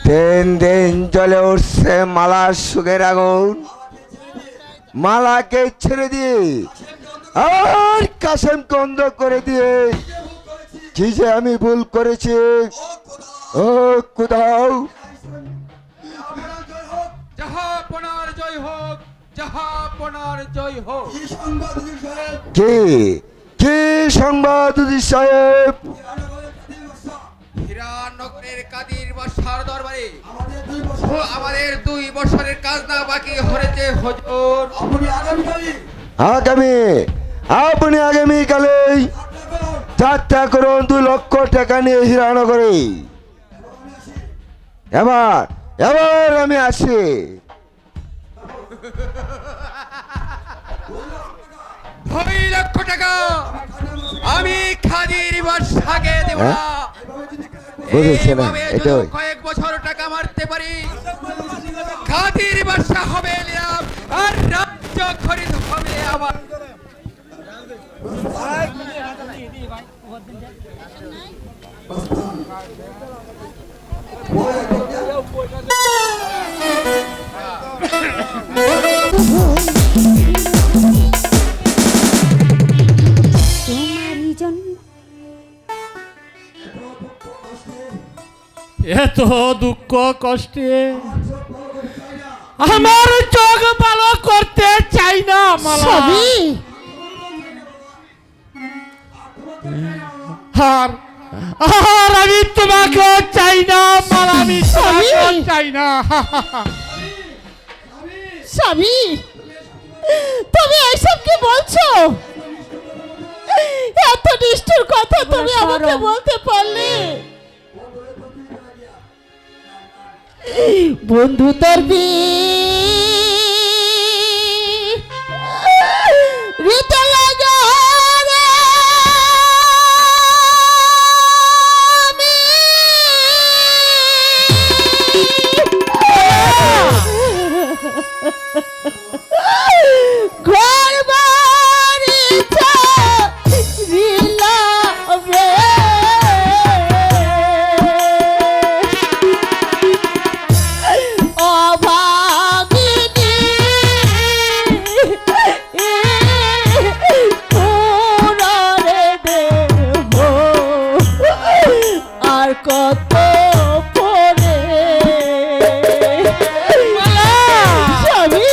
দিন দিন জ্বলে উঠছে মালার সুখের আগুন। মালাকে ছেড়ে দিয়ে আর কাসেম বন্ধ করে দিয়ে কি যে আমি ভুল করেছি। ও কোথাও জাহাপনার জয় হোক, জাহাপনার জয় হোক। কি কি সংবাদ উজির সাহেব? হীরানগরের কাদির বাদশার দরবারে আমাদের 2 বছরের কাজ না বাকি হয়েছে হুজুর। আপনি আগামীকালে যাত্রা করুন 2 লক্ষ টাকা নিয়ে হীরানগরে। এবার আমি আসি। 2 লক্ষ টাকা আমি খাদির বাদশাকে দেব না। বুঝেছে না? এইভাবে এটাই যদি কয়েক বছর টাকা মারতে পারি, খাদির বাদশা হবে নিলাম আর রাজ্য খরিদ হবে আমার। এত দুঃখ কষ্টে আমার চোখ ভালো করতে চাই না মালা। আর আমি তোমাকে চাই না মালা, আমি তোমাকে চাই না। স্বামী, তুমি এইসব কি বলছো? এত নিষ্ঠুর কথা তুমি আমাকে বলতে পারলে? বন্ধু তোর ঘর বাড়ি কত পরে স্বামী।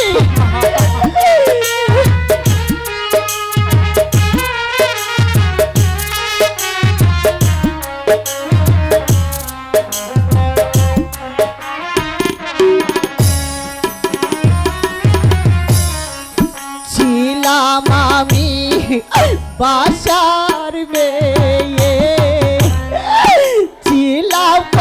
ছিলাম আমি বাসার মেয়ে, ছিলাম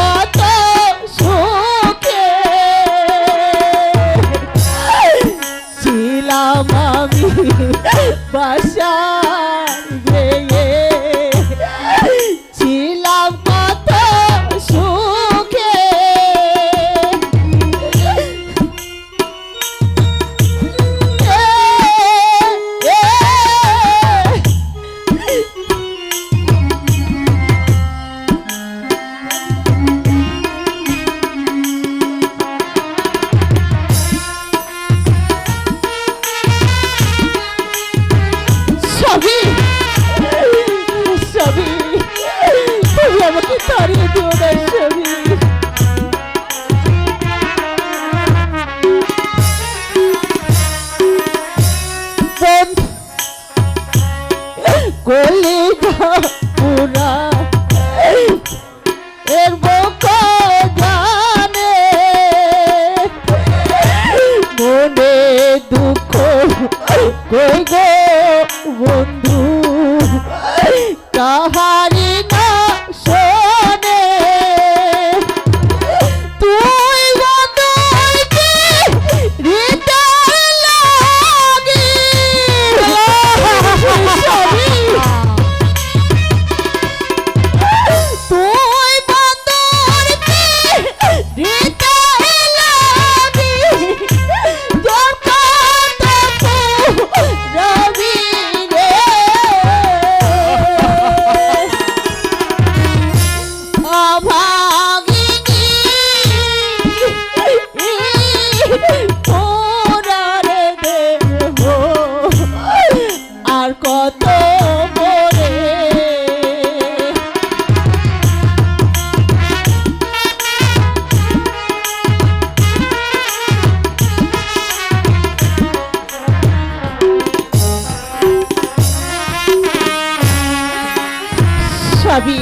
স্বামী।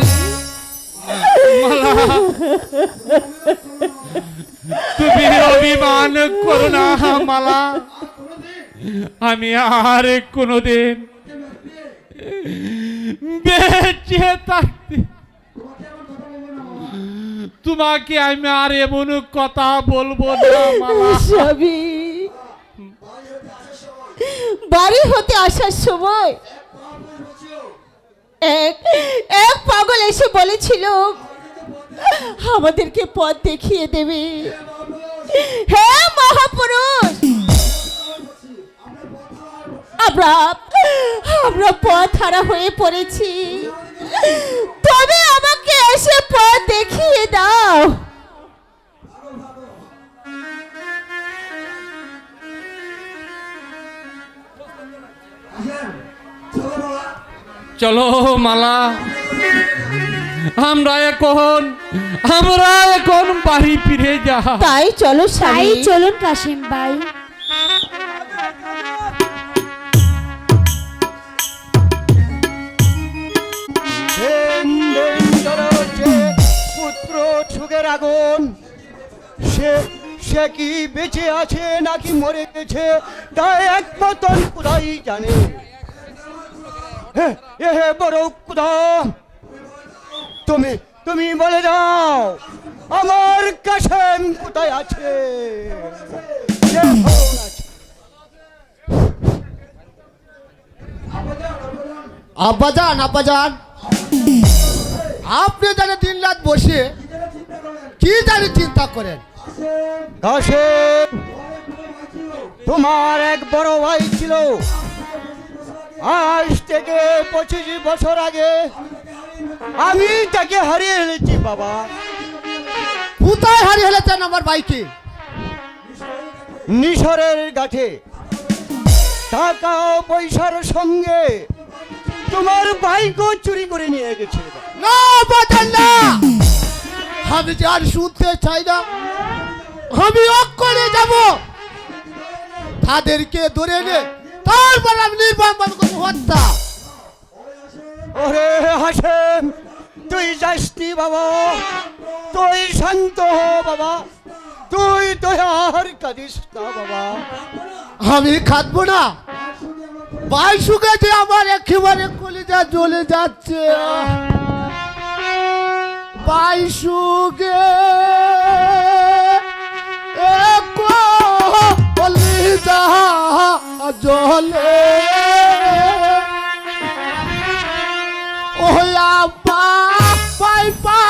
মালা, তুমি অভিমান করো না মালা। আমি আর কোনোদিন বেঁচে থাকতে তোমাকে আমি আর এমন কথা বলবো না মালা। স্বামী, বাড়ি হতে আসার সময় এক পাগল এসে বলেছিল আমাদেরকে পথ দেখিয়ে দেবে। হ্যাঁ মহাপুরুষ, আমরা পথ হারা হয়ে পড়েছি, তবে আমাকে এসে পথ দেখিয়ে দাও। চলো মালা, আমরা এখন বাড়ি ফিরে যা। তাই চলো স্বামী। চলুন কাশিম ভাই। পুত্র সুখের আগুন, সে সে কি বেঁচে আছে নাকি মরে গেছে তাই এক পতন কোথায় জানে। হে বড় কুদা, তুমি বলে দাও আমার কাশেম কোথায় আছে? আব্বাজান, আব্বাজান, আপনি জানে দিন রাত বসে কি জানি চিন্তা করেন। কাশেম তোমার এক বড় ভাই ছিল, আজ থেকে 25 বছর আগে আমি তাকে হারিয়ে ফেলেছি বাবা। কোথায় হারিয়ে ফেলেছেন আমার ভাইকে? নিশরের গাছে টাকা পয়সার সঙ্গে তোমার ভাইকে চুরি করে নিয়ে গেছে। না আব্বাজান না, আমি যে আর শুনতে চাই না। আমি অক্ষরে যাব, তাদেরকে ধরে এনে তারপর আমি নির্বাণ করবো হত্যা। ওরে হাসেম, তুই যাসনি বাবা, তুই শান্ত হ বাবা, তুই তো আর কাঁদিস না বাবা। আমি খাটবো না, ভাই সুখে যে আমার একেবারে কলিজা জ্বলে যাচ্ছে। ভাই সুখে কলিজা জ্বলে, ওই আপা পাই পা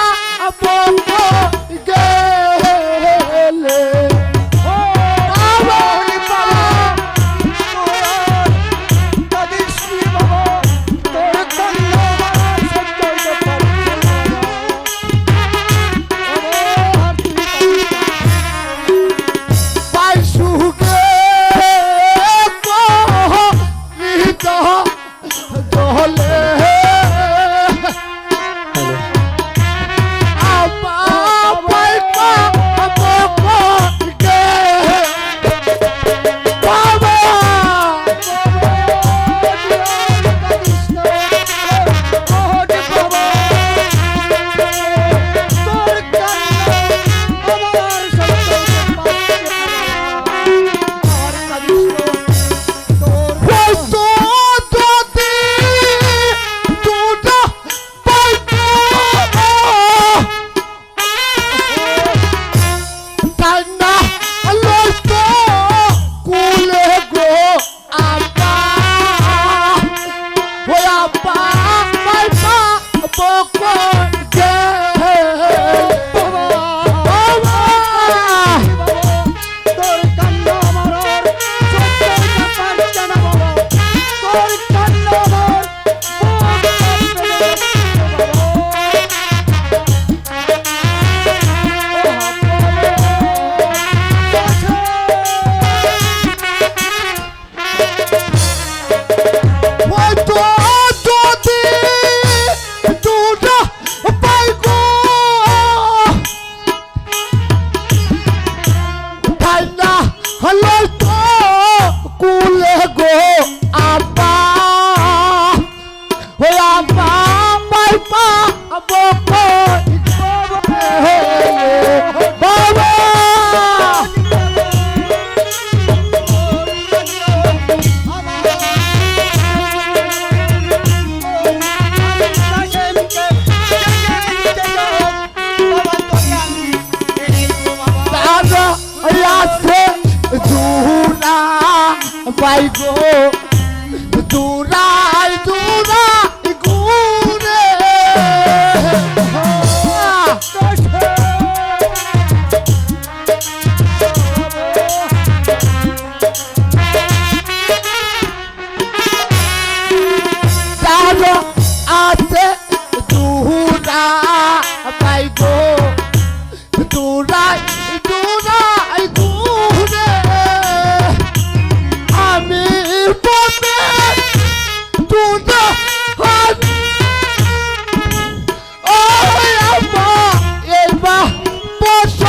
গেলে। পাই গো দূরাই দূরাই ঘুরে যাবো আছে দূরা পাই গো দূরাই দূরাই ঘুরে আমি পাবে দূরা হাত ও আব্বা এবা বস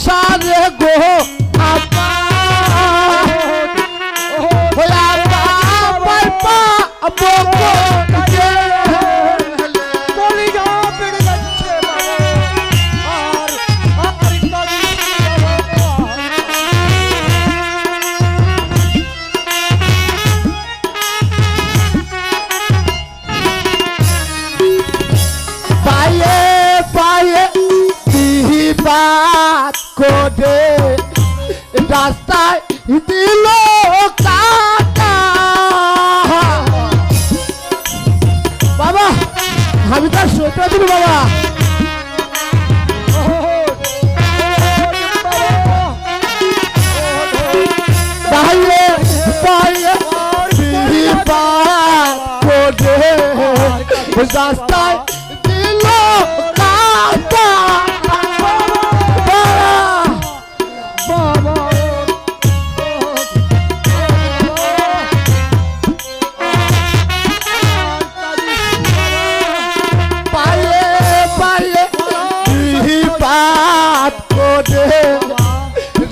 সারে গো আব্বা ও আব্বা পাপা বকো পায়ে পায়ে বিবাদ করে রাস্তায় দিল কাটা বাবা আমি তার সত্যি দিল বাবা পায়ে পায়ে বিবাদ করে রাস্তায় দিল কাটা বাবা পায়ে পায়ে বিবাদ করে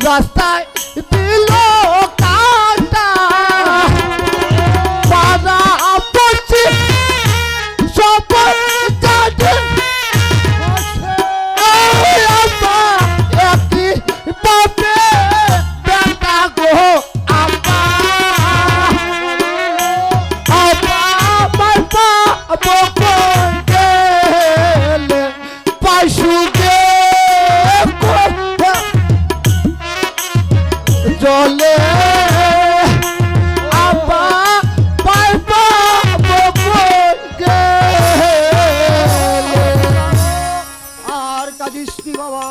রাস্তায় দিল কাটা বাধা পড়ছে সব জানে একই বাপে বেটা গো আপা আপা বাবা বকো গেলে পাইসুগে জলে আপা বাবা বকো গেলে আর কাঁদিস নি বাবা,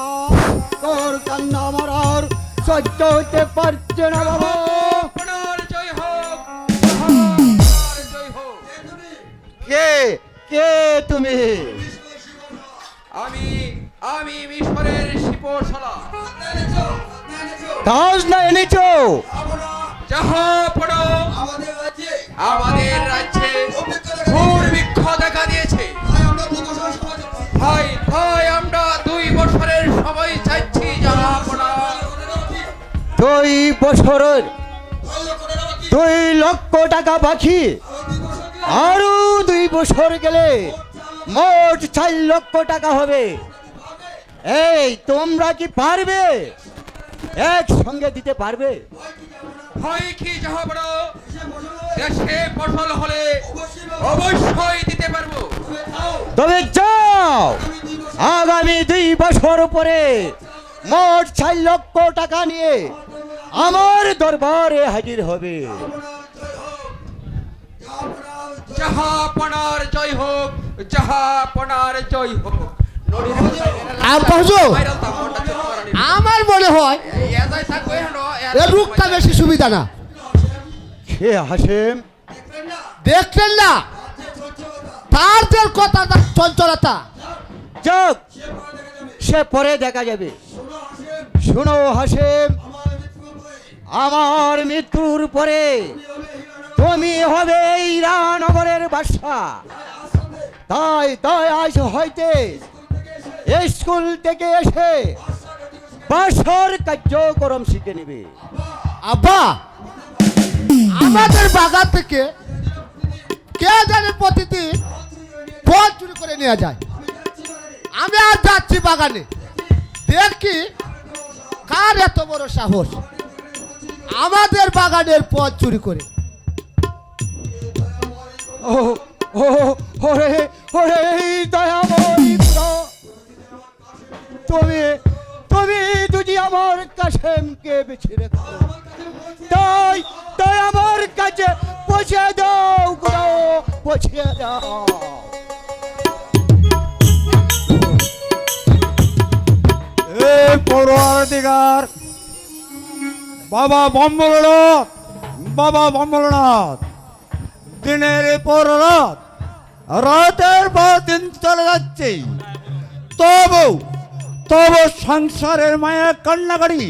তোর কান্না আমার আর সহ্য হতে পারছে না বাবা। আপনার জয় হোক, আপনার জয় হোক। কে কে তুমি? আমি আমি মিশরের শিপশালা দাস না এনেছো? জাহাপনা আমাদের রাজ্যে দুর্ভিক্ষ দেখা দিয়েছে। ভাই ভাই আমরা 2 বছরের সময় চাইছি জাহাপনা। 2 বছরের 2 লক্ষ টাকা বাকি, আরো 2 বছর গেলে মোট 4 লক্ষ টাকা হবে। এই তোমরা কি পারবে? একসঙ্গে দিতে পারবে? হয় কি জাহাপনা, দেশে ফসল হলে অবশ্যই দিতে পারবো। তবে যাও, আগামী 2 বছর পরে মোট 4 লক্ষ টাকা নিয়ে আমার দরবারে হাজির হবে। জাহাপনার জয় হোক, জাহাপনার জয় হোক। আব্বা হুজুর, আমার মনে হয় এর রূপটা বেশি সুবিধা না। সে হাসেম, দেখলেন না তার যে কথা, চঞ্চলতা। যাক, সে পরে দেখা যাবে। শোনো হাসেম, আমার মৃত্যুর পরে তুমি হবে এই রানগরের বাদশা। তাই তাই আজ হইতে স্কুল থেকে এসে বাসার কার্যক্রম শিখে নেবে। আব্বা, আমাদের বাগান থেকে কে জানে প্রতিদিন ফল চুরি করে নিয়ে যায়। আমি আর যাচ্ছি বাগানে, দেখি কার এত বড় সাহস আমাদের বাগানের ফল চুরি করে। ও ও ওরে ওরে দয়াময়ী খোদা, তুমি তুমি যদি আমার কাসেমকে বেছে রেখো, তাই তাই হয়েছে, পৌঁছে দাও কোথাও, পৌঁছে দাও। এই পৌরাধিকার বাবা বম্বলনাথ, বাবা বম্বলনাথ, দিনের পর রাত, রাতের পর দিন চলে যাচ্ছে, তবু তবু সংসারের মায়া কান্নাকারি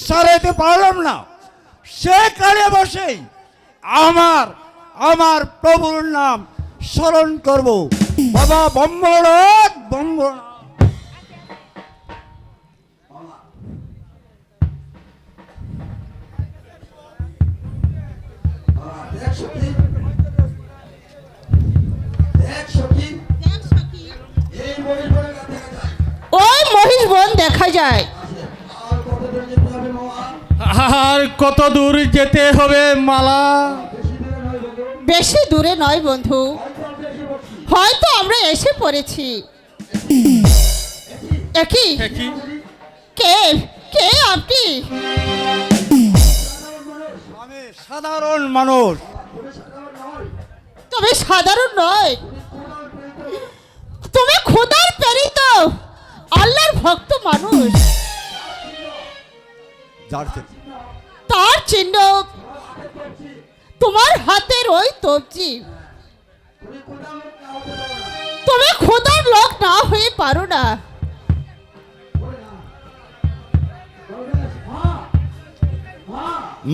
সারাইতে পারলাম না। সেখানে বসে আমার আমার প্রভুর নাম স্মরণ করব, বাবা বম্বলনাথ, বম্বলনাথ। ওই মহিষ বন দেখা যায়। আর কত দূর যেতে হবে মালা? বেশি দূরে নয় বন্ধু, হয়তো আমরা এসে পড়েছি। একই কে কে আপনি? আমি সাধারণ মানুষ। তবে সাধারণ নয়, তুমি খোদার প্রেরিত আল্লাহর ভক্ত মানুষ। তার চিহ্ন তোমার হাতের ওই তবজি। তুমি খোদার লোক না হয়ে পারো না।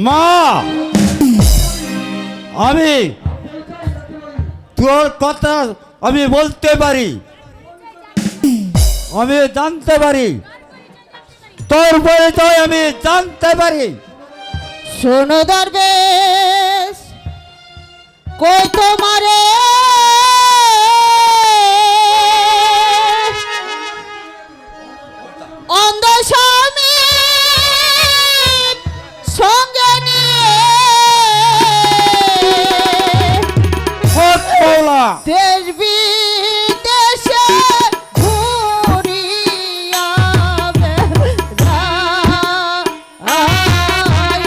মা, আমি তোর কথা আমি বলতে পারি, আমি জানতে পারি, তোর পরিচয় আমি জানতে পারি। শোনো দরবেশ, কই তোমারে অন্ধ স্বামী সঙ্গে নিয়ে দেশ বিদেশে ঘুরিয়া বেড়ায়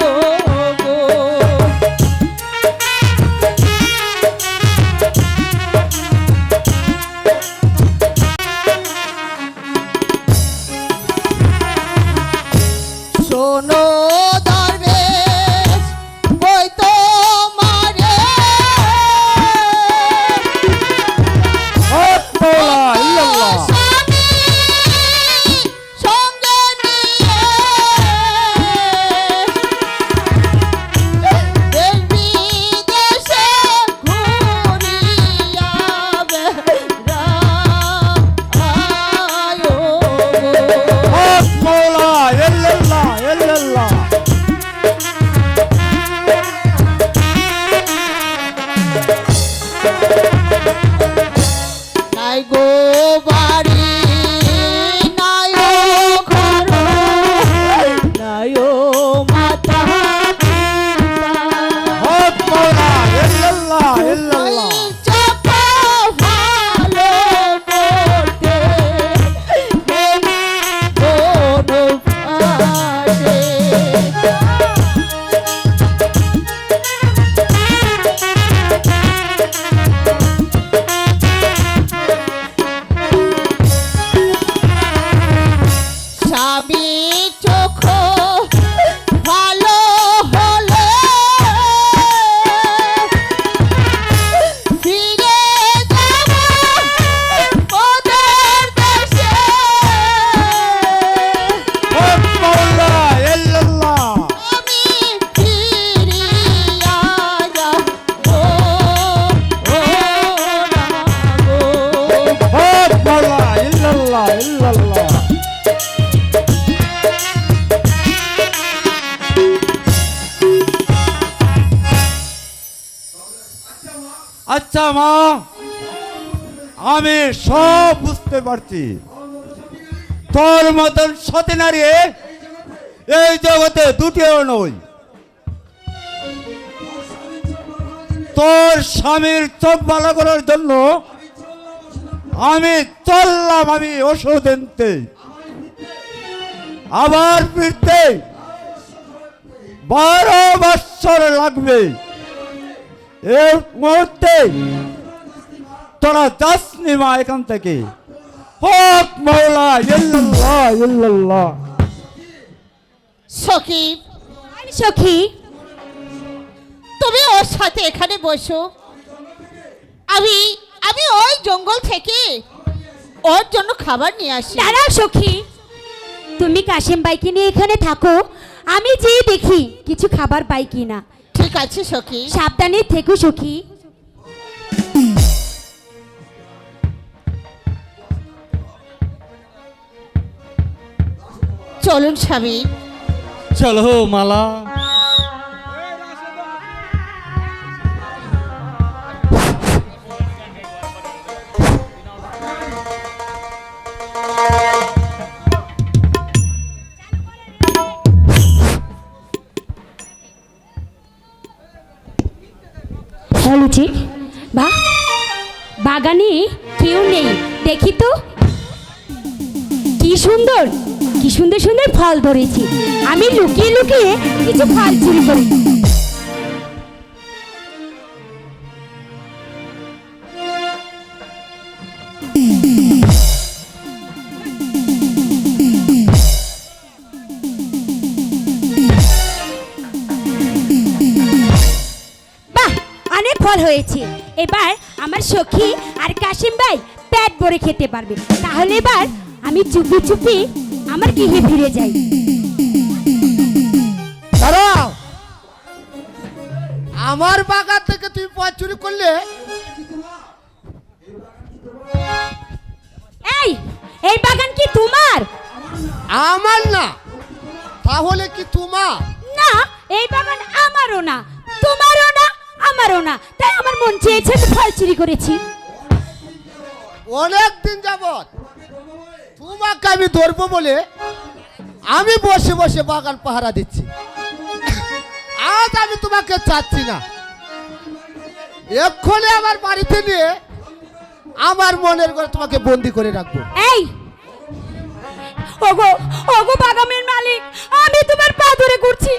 গো। শোনো দরবেশ, বই তোমারে স্বামী সঙ্গে নিয়ে দেশ বিদেশে ঘুরিয়া বেড়ায় গো। নাই গো বাড়ি, নাই ও ঘর, নাই ও মাতা চাপা ভালো করতে কোনো আসে। স্বামী চোখ ভালো হলে ফিরে যাব ওদের দেশে। আমি ফিরিয়া যাব না গো। আচ্ছা মা, আমি সব বুঝতে পারছি। তোর মতন সতী নারী এই জগতে দুটিও নই। তোর স্বামীর চোখ ভালো করার জন্য আমি চললাম, আমি ওষুধ আনতে, আবার ফিরতে 12 বৎসর লাগবে। এই মুহূর্তে তোরা যাস নি মা এখান থেকে। হক মাওলা ইল্লাল্লাহ ইল্লাল্লাহ। সখী, সখী তুমি ওর সাথে এখানে বসো, আমি আমি ওই জঙ্গল থেকে ওর জন্য খাবার নিয়ে আসি। দাঁড়াও সখী, তুমি কাশেম ভাইকে নিয়ে এখানে থাকো, আমি যেয়ে দেখি কিছু খাবার পাই কিনা। ঠিক আছে সখী। সাবধানে থেকো সখী। চলুন স্বামী। চলো মালা। লুচি বা বাগানে কেউ নেই, দেখি তো কি সুন্দর কি সুন্দর সুন্দর ফল ধরেছি। আমি লুকিয়ে লুকিয়ে কিছু ফল চুরি করি। বাহ, অনেক ফল হয়েছে। এবার আমার সখী আর কাশিম ভাই পেট ভরে খেতে পারবে। তাহলে এবার আমি চুপি চুপি আমার গৃহে ফিরে যাই। দাঁড়াও, আমার বাগান থেকে তুমি ফল চুরি করলে? এই বাগান কি তোমার? আমার না, তাহলে কি তোমার? না, এই বাগান আমারও না, তোমারও না, আমারও না। তাই আমার মন চেয়েছে আমি ফল চুরি করেছি। অনেক দিন যাবত তোমাকে আমি ধরবো বলে আমি বসে বসে বাগান পাহারা দিচ্ছি। আজ আমি তোমাকে চাচ্ছি না, এক্ষুনি আমার বাড়িতে নিয়ে আমার মনের ঘরে তোমাকে বন্দি করে রাখবো। এই ওগো ওগো বাগানের মালিক, আমি তোমার পা ধরে ঘুরছি।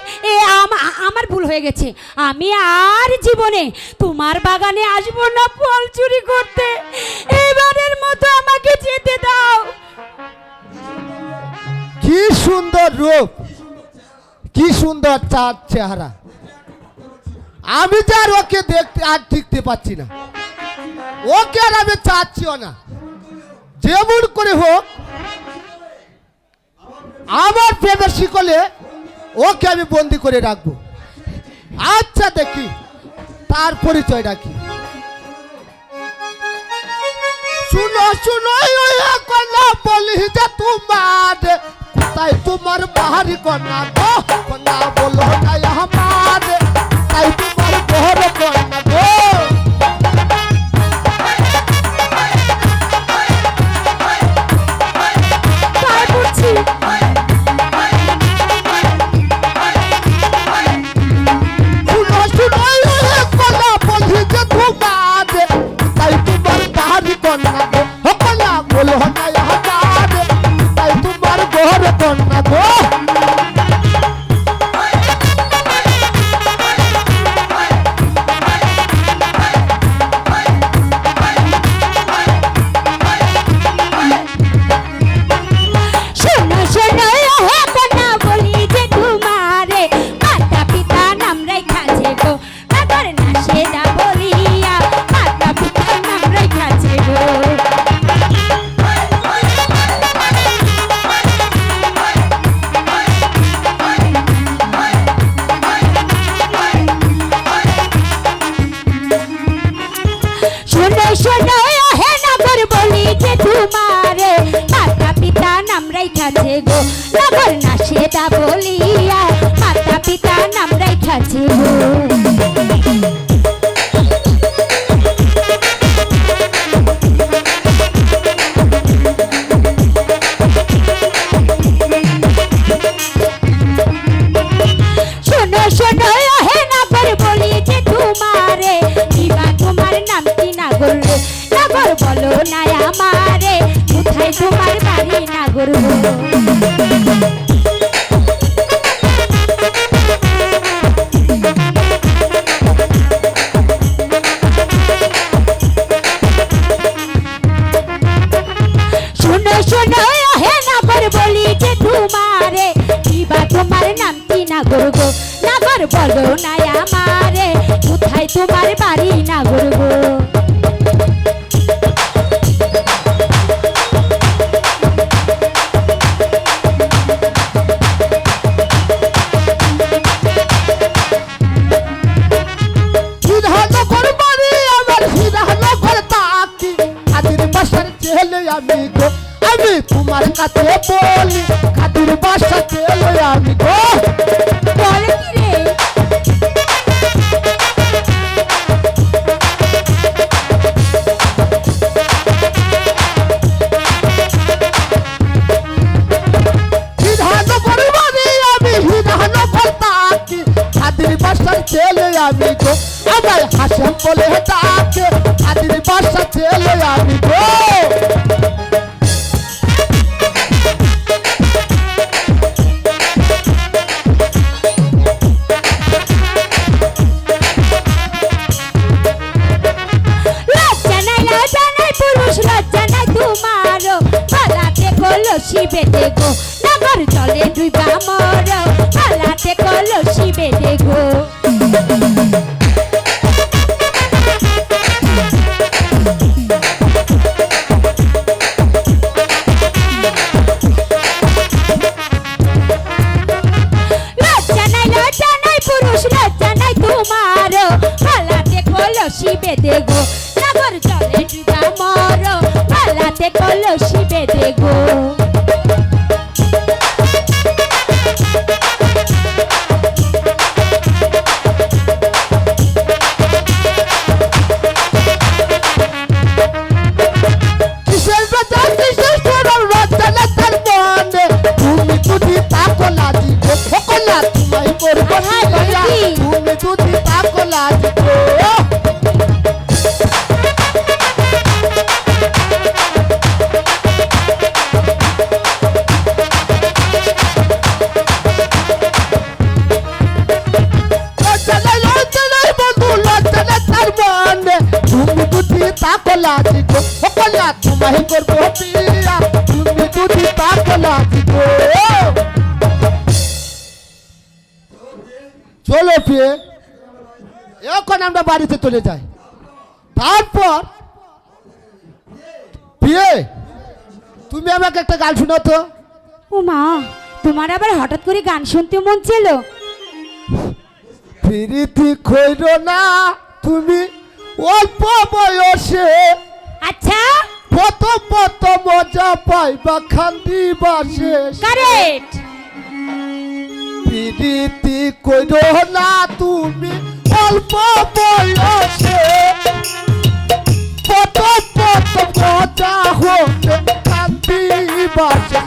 আমার ভুল হয়ে গেছে। আমি আর জীবনে তোমার বাগানে আসবো না ফল চুরি করতে। এবারের মতো আমাকে যেতে দাও। কি সুন্দর রূপ, কি সুন্দর চাঁদ চেহারা, আমি যে আর ওকে দেখতে আর ঠিকতে পাচ্ছি না। ওকে আর আমি চাচ্ছিও না। যেমন করে হোক আমার প্রেমের শিকলে ওকে আমি বন্দি করে রাখবো। আচ্ছা দেখি তার পরিচয় রাখি। শুনো শুনো কন্যা বলি যে তোমার তাই তোমার বাহারি কন্যা গো, কন্যা বলো না আমার তাই তোমার বহর কন্যা গো। পায়ে পড়ছি। শুনো শুনো কন্যা বলি যে তোমার তাই তোমার বাহারি কন্যা গো, কন্যা বলো না আমার তাই তোমার বহর কন্যা গো। শোনো শোনো হে কন্যা বলি যে তোমারে মাতা পিতা নাম রেখাছে গো, নগর না সেটা বলিয়া মাতা পিতা নাম রেখাছে গো। শোনো শোনো হে নগর বলি যে তোমারে মাতা পিতা নাম রেখাছে গো, নগর না সেটা বলিয়া মাতা পিতা নাম রেখাছে গো। শোনো শোনো হে নগর বলি যে তোমারে দিবা তোমার নাম কি নাগর রে, নাগর বলো না আমারে কোথায় তোমার বাড়ি নাগর গো। যে তোমারে কিবা তোমার নাম কি নাগর গো নাগর বলো না আমারে কোথায় তোমার বাড়ি নাগর গো হিরানগর বাড়ি আমার হিরানগর তাকি কাদির বাসার ছেলে আমি গো আমি তোমার কাছে বলি কাদির বাসার ছেলে আমি গো বলে কি রে হিরানগর বাড়ি আমি হিরানগর তাকি কাদির বাসার ছেলে আমি গো আমার হাসেম বলে ডাকে কাদির বাসার ছেলে আমি গো লজ্জা নাই পুরুষ লজ্জা নাই তোমারও পালাতে কলসি বেঁধে গো নগর চলে ডুইবা মর পালাতে কলসি বেঁধে গো লজ্জা নাই পুরুষ লজ্জা নাই তোমারও পালাতে কলসি বেঁধে গো নগর চলে ডুইবা মর পালাতে কলসি বেঁধে গো কিসের বেটা কিসের তোর লজ্জা না তার মনে তুমি যদি তাকলা দিও ফকলা তোমায় করব হ্যাঁ, বলছি। তুমি যদি তাকলা দিও লজ্জা নাই বন্ধু লজ্জা না তার মনে তুমি যদি তাকলা দিও ফকলা তোমায় করব পিয়া তুমি যদি তাকলা দিও চলো ফিরে এখন আমরা বাড়িতে চলে যাই তারপর বিয়ে তুমি আমাকে একটা গান শোনাও তো ও মা তোমার আবার হঠাৎ করে গান শুনতে মন ছিল প্রীতি খৈর না তুমি অল্প বয়সে আচ্ছা কত মজা পাইবা খান্দি বাসে কারেক্ট প্রীতি কইর না তুমি অল্প বয়সে কত মজা হতে খান্দি বাসে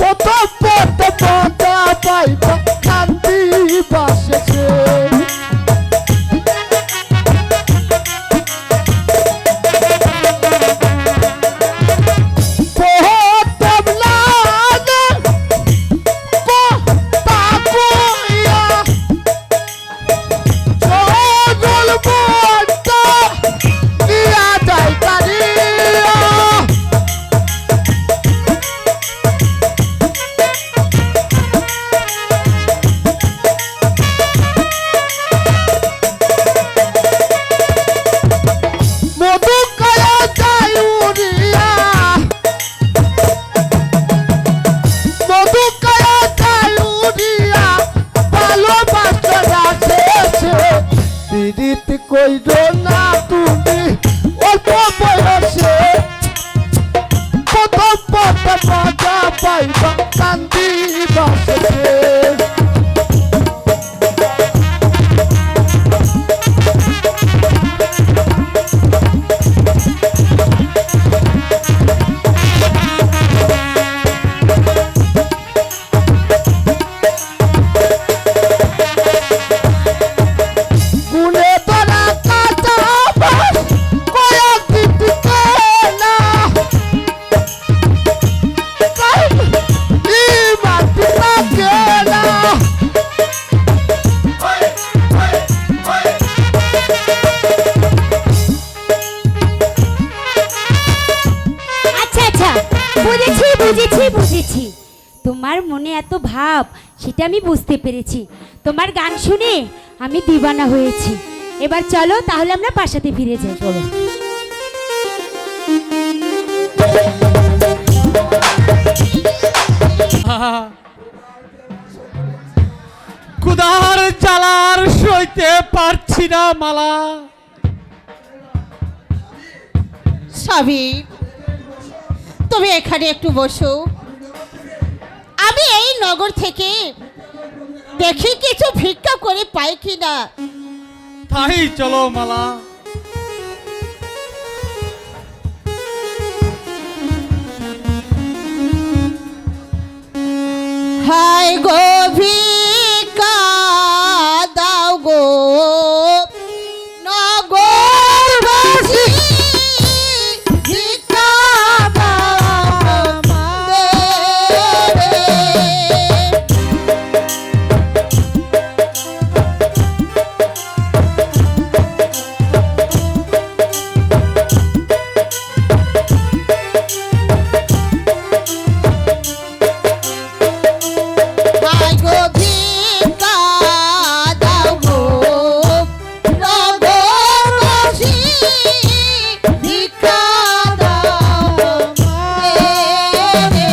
কত মজা পাইবা খান্দি বাসে কইরো না তুমি অল্প বয়সে কত মজা পাইবা কান্দি বাসে বুঝেছি বুঝেছি বুঝেছি, তোমার মনে এত ভাব সেটা আমি বুঝতে পেরেছি। তোমার গান শুনে আমি দিওয়ানা হয়েছি। এবার চলো তাহলে আমরা বাসাতে ফিরে যাই। চলো। কুদার জ্বালার সইতে পারছি না মালা। স্বামী, তুমি এখানে একটু বসো। আমি এই নগর থেকে দেখি কিছু ভিক্ষা করে পাই কিনা। তাই চলো মালা। হায় গো ভিক্ষা দাও গো নগরবাসী, ভিক্ষা দাও রে। হায় গো ভিক্ষা দাও গো নগরবাসী, ভিক্ষা দাও রে।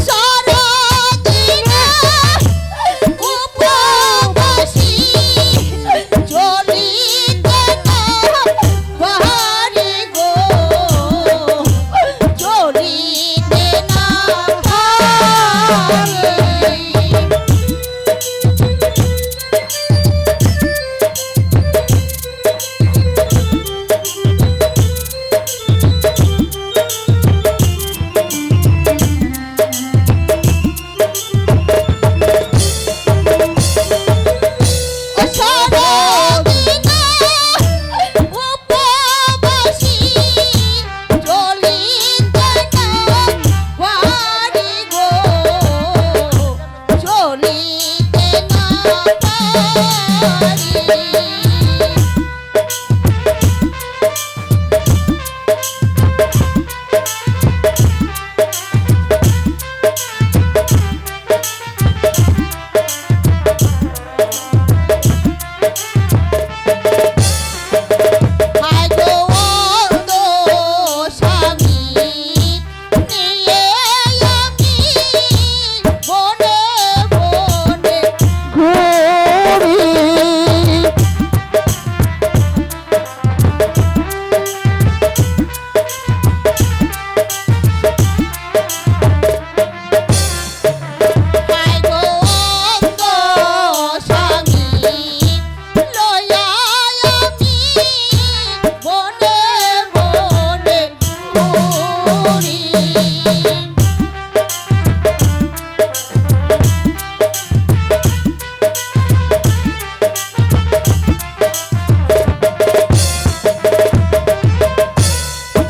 সারাদিনে উপবাসী, চলিতে না পারি গো, চলিতে না পারি। সারাদিনে উপবাসী, চলিতে না পারি গো, চলিতে না পারি। হায় গো অন্ধ স্বামী, নিয়ে আমি বনে বনে ঘুরি। হায় গো অন্ধ স্বামী, লইয়া আমি বনে বনে ঘুরি।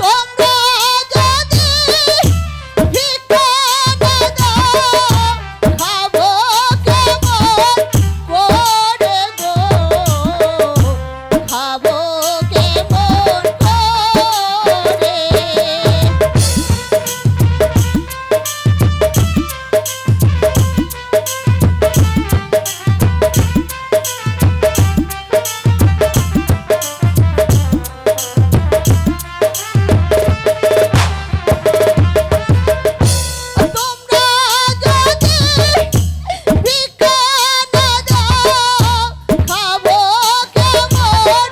তোমরা যদি ভিক্ষা না দাও, খাবো কেমন করে গো, খাবো কেমন করে। তোমরা যদি ভিক্ষা না দাও, খাবো কেমন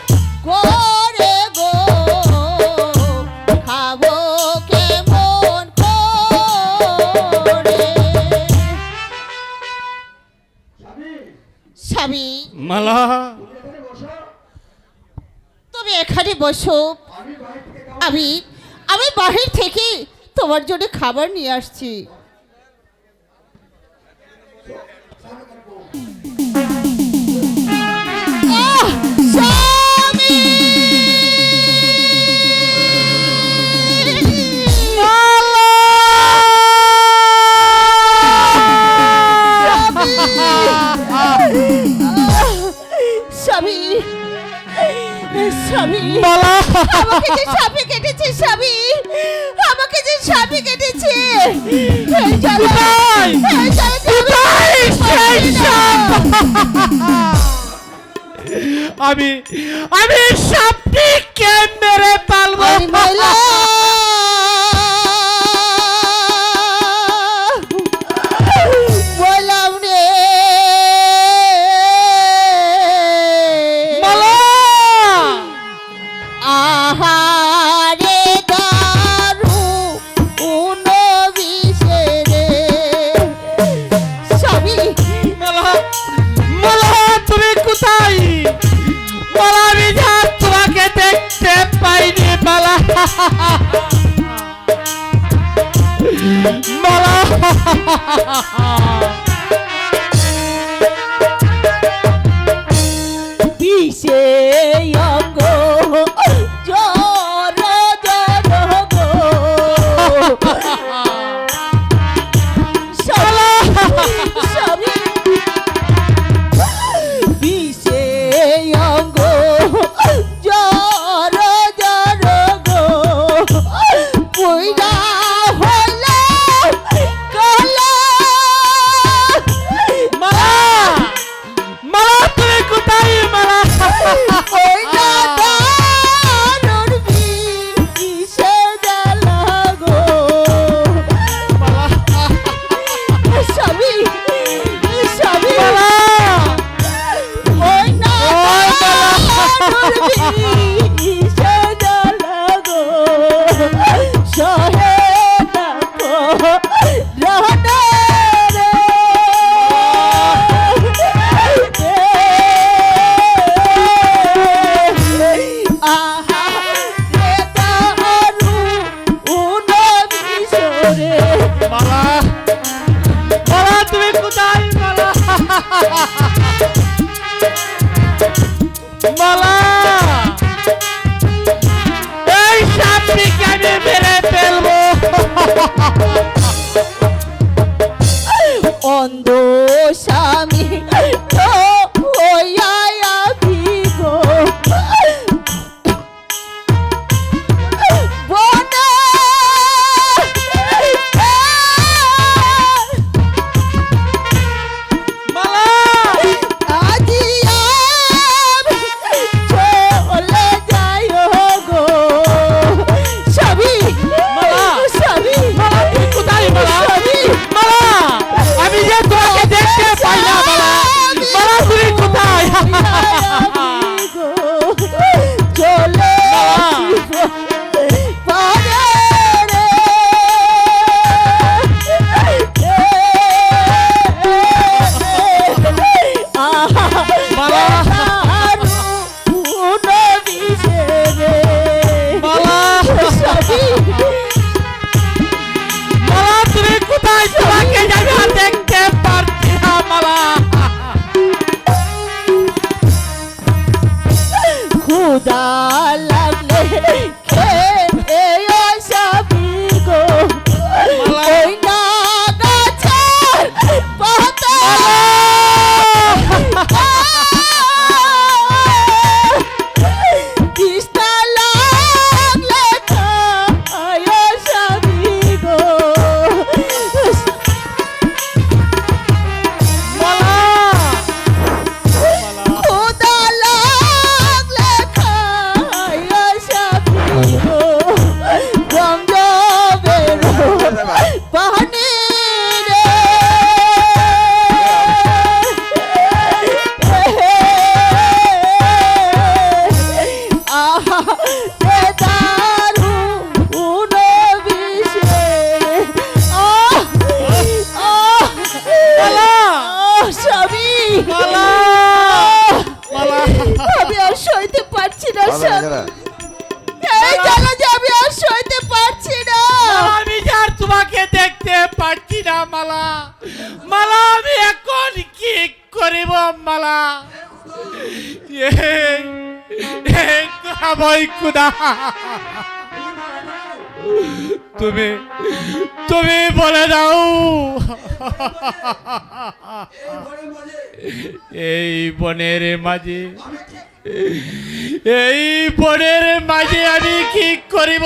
করে গো, খাবো কেমন করে। স্বামী, মালা তুমি এখানে বসো। আমি আমি বাহির থেকে তোমার জন্য খাবার নিয়ে আসছি। আহ, স্বামী! মালা স্বামী কেটেছে এই জ্বালা কোথায়? এই জ্বালা যে আমি কোথায় সেই পারছি না। আমি আমি সাপটিকে মেরে পালবো। আমি মহিলা বললাম রে মালা আহারে দারু উনবিশে রে স্বামী মালা মালা তুমি কোথায়? মালা আমি যা তোমাকে দেখতে পাইনি মালা। মালা বিষে অঙ্গ জর জর গো স্বামী বিষে অঙ্গ জর জর গো পুইরা হইল কলা মালা মালা তুমি কোথায় মালা? পুইরা দারুর বিষে জ্বালা গো স্বামী স্বামী মালা ওই না দারুর বিষে জ্বালা গো সহে দেখো রহনা রে আহা রে দারু উনবিশরে মালা মালা তুমি কোথায় মালা? মালা এই সাপটিকে আমি মেরে ফেলবো। অন্ধ স্বামী তো হইয়া গো বনে মালা আজি আমি চলে যাই গো স্বামী মালা স্বামী মালা তুমি কোথায় মালা? স্বামী মালা আমি যে তোমাকে দেখতে পাই না মালা। মালা তুমি কোথায়? চলে মালা মালা মালা তুমি কোথায়? তোমাকে জায়গা দেখতে পারছি না মালা। খুদা লাগলে খেয়ে সবই গো ওই না গাছের পাতা তৃষ্ণা লাগলে খায় সবই গো খুদা লাগলে খায় সবই গো গঙ্গ বেরো পানি রে আহা রে দারু উনবিশে স্বামী মালা মালা আমি আর সইতে পারছি না বাবা, স্বামী দাঁড়া। এই জ্বালা যে আমি আর সইতে পারছি না আমি যার তোমাকে দেখতে পারছি না মালা। মালা আমি এখন কি করিব মালা? এই কুদা তুমি তুমি বলে দাও এই বনের মাঝে আমি কি করিব?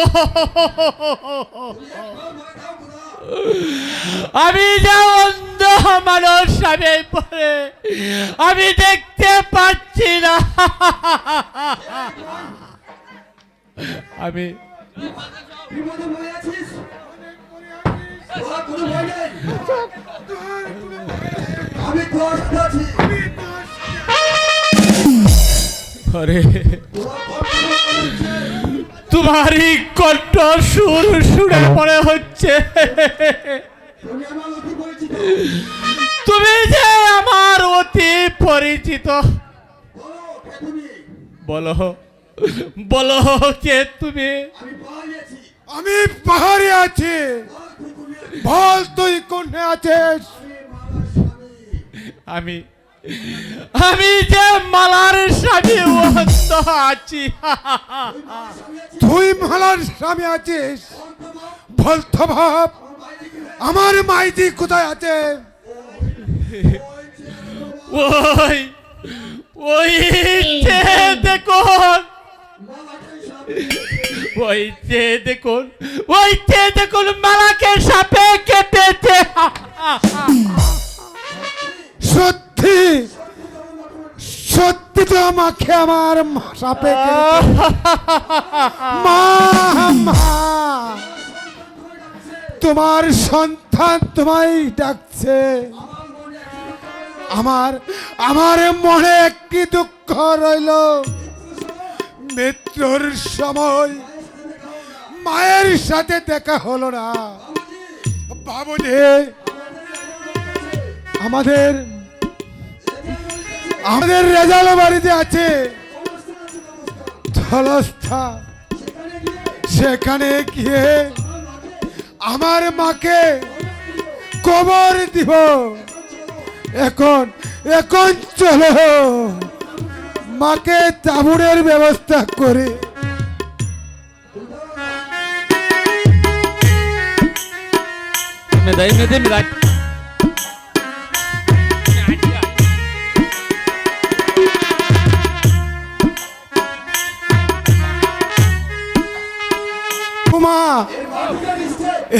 আমি যা অন্ধ মানুষ, আমি পরে আমি দেখতে পাচ্ছি না। আমি আরে তোমারই কণ্ঠ সুর শুনে পড়ে হচ্ছে তুমি যে আমার অতি পরিচিত। বলো বলো কে তুমি? আমি পাহাড়ে আছি, বল তুই কোনে আছিস? আমি আমি যে মালার স্বামী অন্ধ আছি। তুই মালার স্বামী আছিস? বলতো ভাব আমার মাইতি কোথায় আছে? ওই ওই যে দেখুন, ওই যে দেখুন, ওই যে দেখুন মালাকে সাপে কেটেছে। সত্যি সত্যি তো আমাকে আমার সাপে মা মা তোমার সন্তান তোমায় ডাকছে। আমার মনে একটি দুঃখ রইল, মৃত্যুর সময় মায়ের সাথে দেখা হলো না। বাবুজি আমাদের রেজাল বাড়িতে আছে ধলস্থা, সেখানে গিয়ে আমার মাকে কবর দিব। এখন এখন চলো মাকে তাবুরের ব্যবস্থা করে।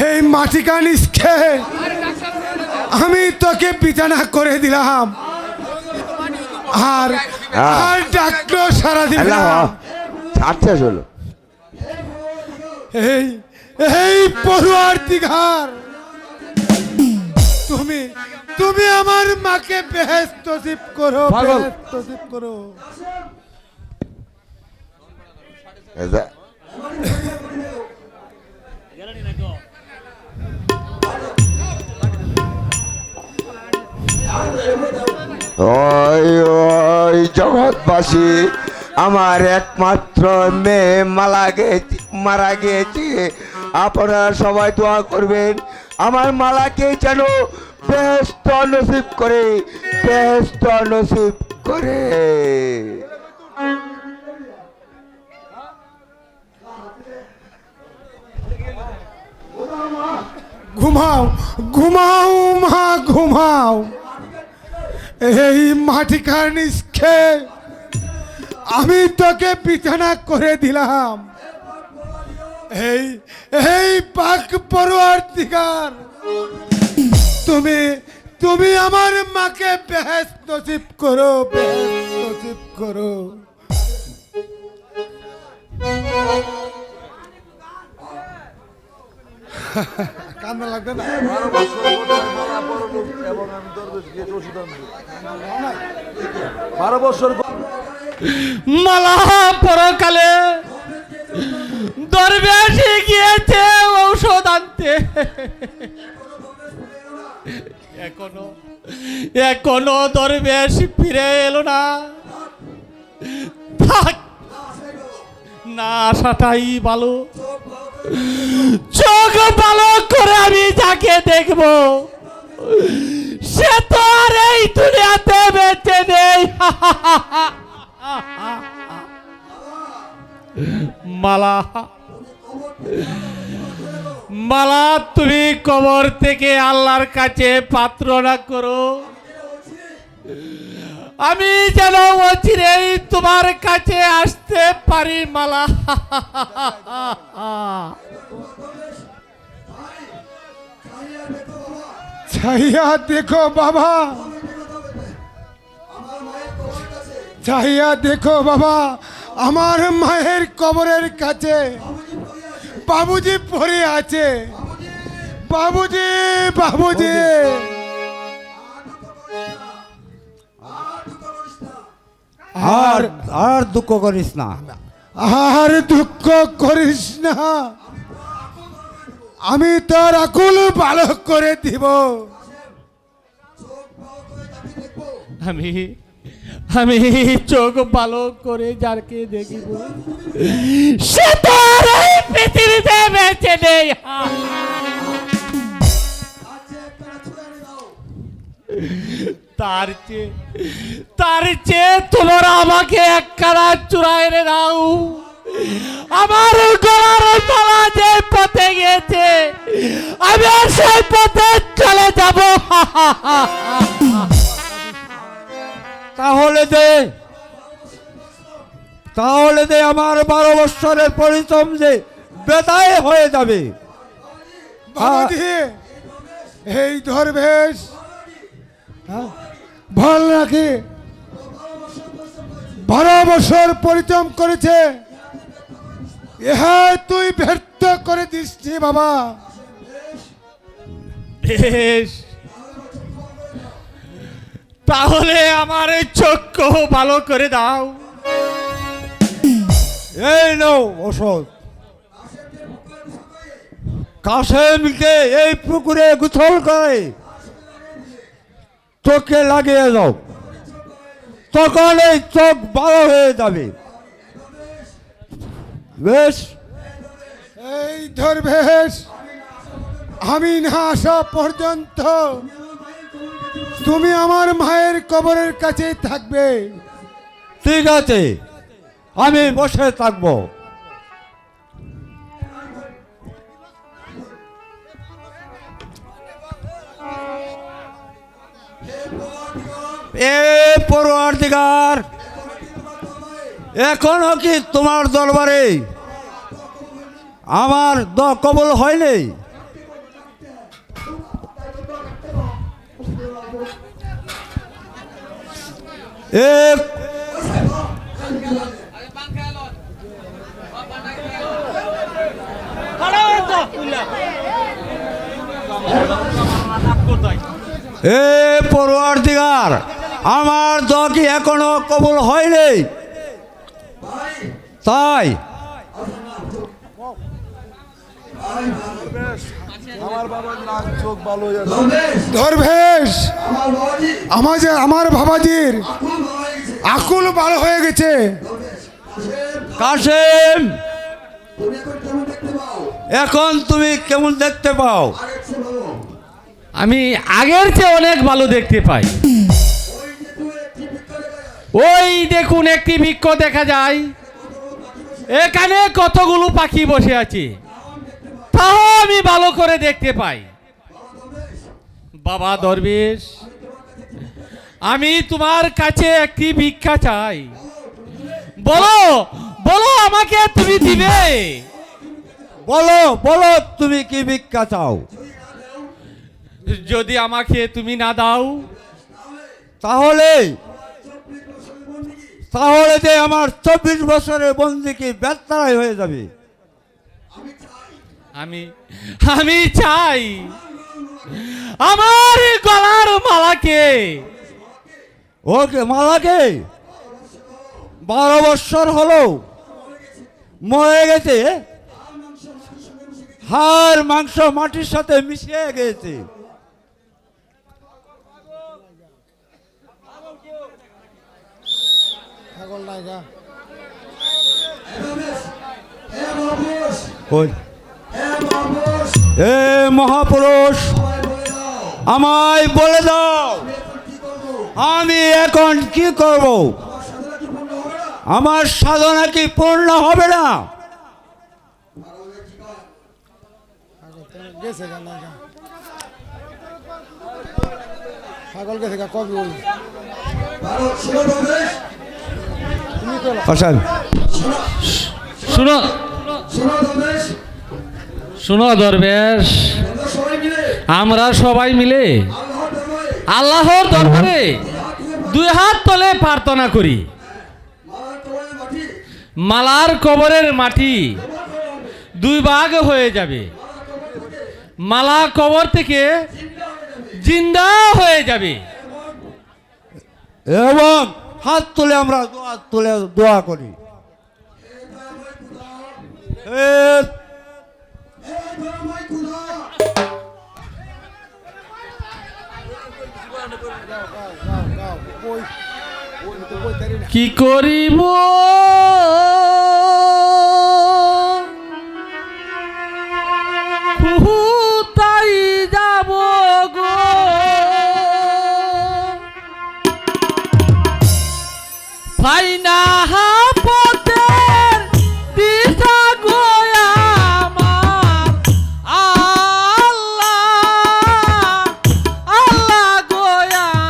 এই মাটি কানিসকে আমি তোকে বিছানা করে দিলাম, আর আর ডাকলো সারা দিন। আচ্ছা চলো। এই এই পড়ুয়ার দিঘার, তুমি তুমি আমার মাকে বেহেশত নসিব করো, বেহেশত নসিব করো। ওই ওই জগৎবাসী, আমার একমাত্র মেয়ে মারা গিয়েছে। আপনারা সবাই দোয়া করবেন আমার মালাকে যেন বেহেশত নসিব করে, বেহেশত নসিব করে। ঘুমাও ঘুমাও মা ঘুমাও। এই মাটি কানিসকে আমি তোকে বিছানা করে দিলাম। এই এই পাক পড়ুয়ার দিগার, তুমি তুমি আমার মাকে বেহেশত নসিব করো, বেহেশত নসিব করো। কান্না লাগবে না? মালা পরকালে দরবেশে গিয়েছে ঔষধ আনতে, এখনো দরবেশ ফিরে এলো না। থাক না, আসাটাই ভালো। চোখ ভালো করে আমি যাকে দেখবো সে তো আর এই দুনিয়াতে বেঁচে নেই। মালা মালা তুমি কবর থেকে আল্লাহর কাছে প্রার্থনা করো আমি যেন অচিরেই তোমার কাছে আসতে পারি মালা। চাহিয়া দেখো বাবা, চাহিয়া দেখো বাবা, আমার মায়ের কবরের কাছে বাবুজি পড়ে আছে। বাবুজি, বাবুজি, আর আর দুঃখ করিস না। আর দুঃখ করিস না, আমি তোর আকুল ভালো করে দিব। আমি আমি চোখ ভালো করে যাকে দেখিব সে তোর এই পৃথিবীতে বেঁচে নেই। তার চেয়ে তোমরা আমাকে এক কারা চূড়ায় এনে দাও। আমার গলার মালা যে পথে গেছে আমি আর সেই পথে চলে যাব। তাহলে দে, তাহলে দে, আমার 12 বৎসরের পরিশ্রম যে বেদায় হয়ে যাবে। বাবাজি, এই ধর্মেশ ভাল নাকি? 12 বছর পরিশ্রম করেছে, ইহা তুই ব্যর্থ করে দিচ্ছি বাবা। বেশ, তাহলে আমার চক্ষু ভালো করে দাও। এই নাও ওষুধ, কাসেমকে এই পুকুরে গোসল করে চোখে লাগিয়ে দাও, তখন এই চোখ ভালো হয়ে যাবে। বেশ, এই ধর্মেশ, আমি না আসা পর্যন্ত তুমি আমার মায়ের কবরের কাছেই থাকবে। ঠিক আছে, আমি বসে থাকবো। এ পরওয়ারদিগার, এখনো কি তোমার দরবারে আমার কবল হয়নি? এক এ পরওয়ারদিগার, আমার দোয়া কি এখনো কবুল হয়নি? তাই ধর্মেশ, আমার বাবাজির আকুল ভালো হয়ে গেছে। কাসেম, এখন তুমি কেমন দেখতে পাও? আমি আগের চেয়ে অনেক ভালো দেখতে পাই। ওই দেখুন একটি বৃক্ষ দেখা যায়, এখানে কতগুলো পাখি বসে আছে, তাও আমি ভালো করে দেখতে পাই। বাবা দরবেশ, আমি তোমার কাছে একটি ভিক্ষা চাই। বলো বলো, আমাকে তুমি দিবে? বলো বলো, তুমি কি ভিক্ষা চাও? যদি আমাকে তুমি না দাও, তাহলে তাহলে যে আমার 24 বছরের বন্দি কি ব্যর্থই হয়ে যাবে। আমি চাই আমার গলার মালাকে। ওকে, মালাকে 12 বছর হলো মরে গেছে, হাড় মাংস মাটির সাথে মিশিয়ে গেছে। কই? এ মহাপুরুষ, আমায় বলে দাও, আমি এখন কি করব? আমার সাধনা কি পূর্ণ হবে না? গেছে গা না গা। পাগল গেছে গা কবি ওই শুনো শুনো দরবেশ, আমরা সবাই মিলে আল্লাহর দরবারে 2 হাত তলে প্রার্থনা করি, মালার কবরের মাটি 2 ভাগ হয়ে যাবে, মালা কবর থেকে জিন্দা হয়ে যাবে। এবং হাত তুলে আমরা দোয়া করি। কি করিব তাই যাব গো, ভাই না পথের দিশা গো আমার, আল্লাহ আল্লাহ গো আমার।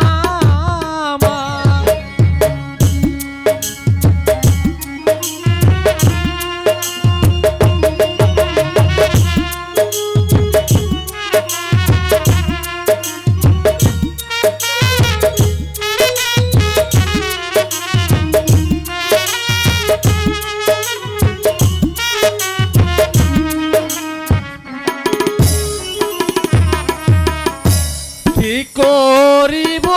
কি করিব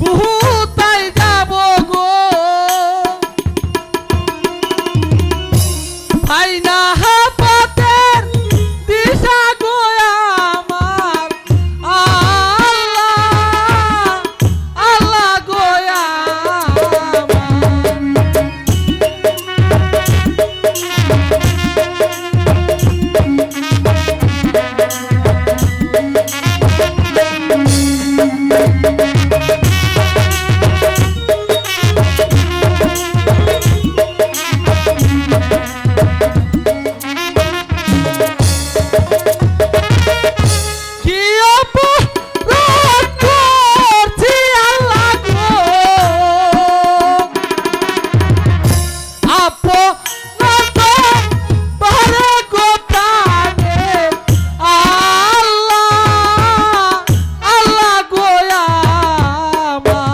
কোথায় যাব গো, ভাই না পথের দিশা গো আমার, আল্লাহ আল্লাহ গো আমার। কি অপরাধ করছি আল্লাহ গো, আপনার গো প্রাণে, আল্লাহ আল্লাহ গো আমার।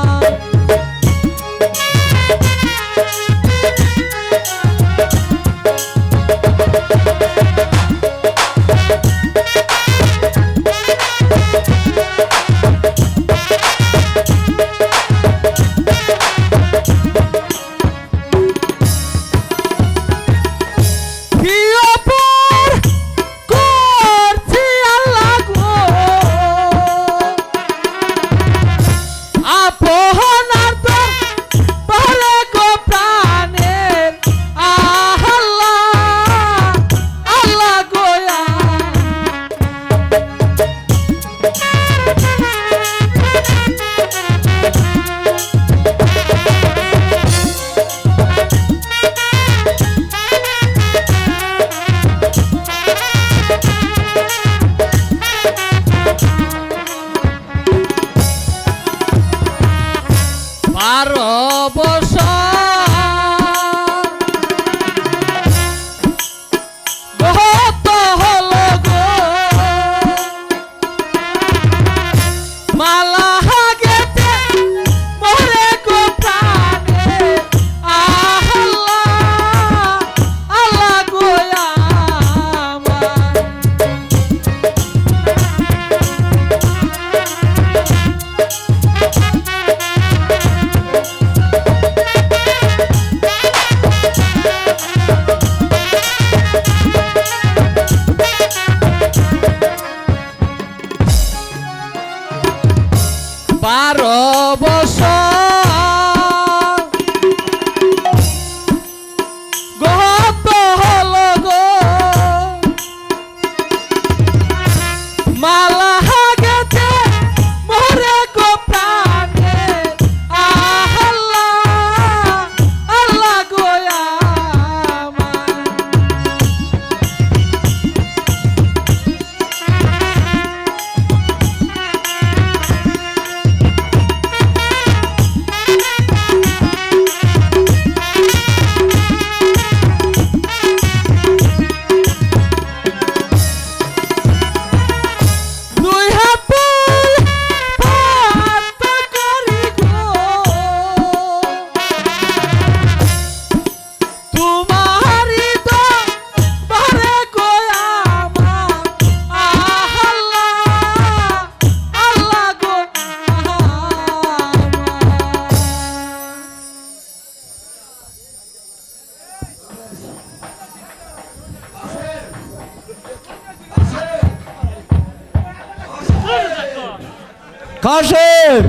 কাশেম,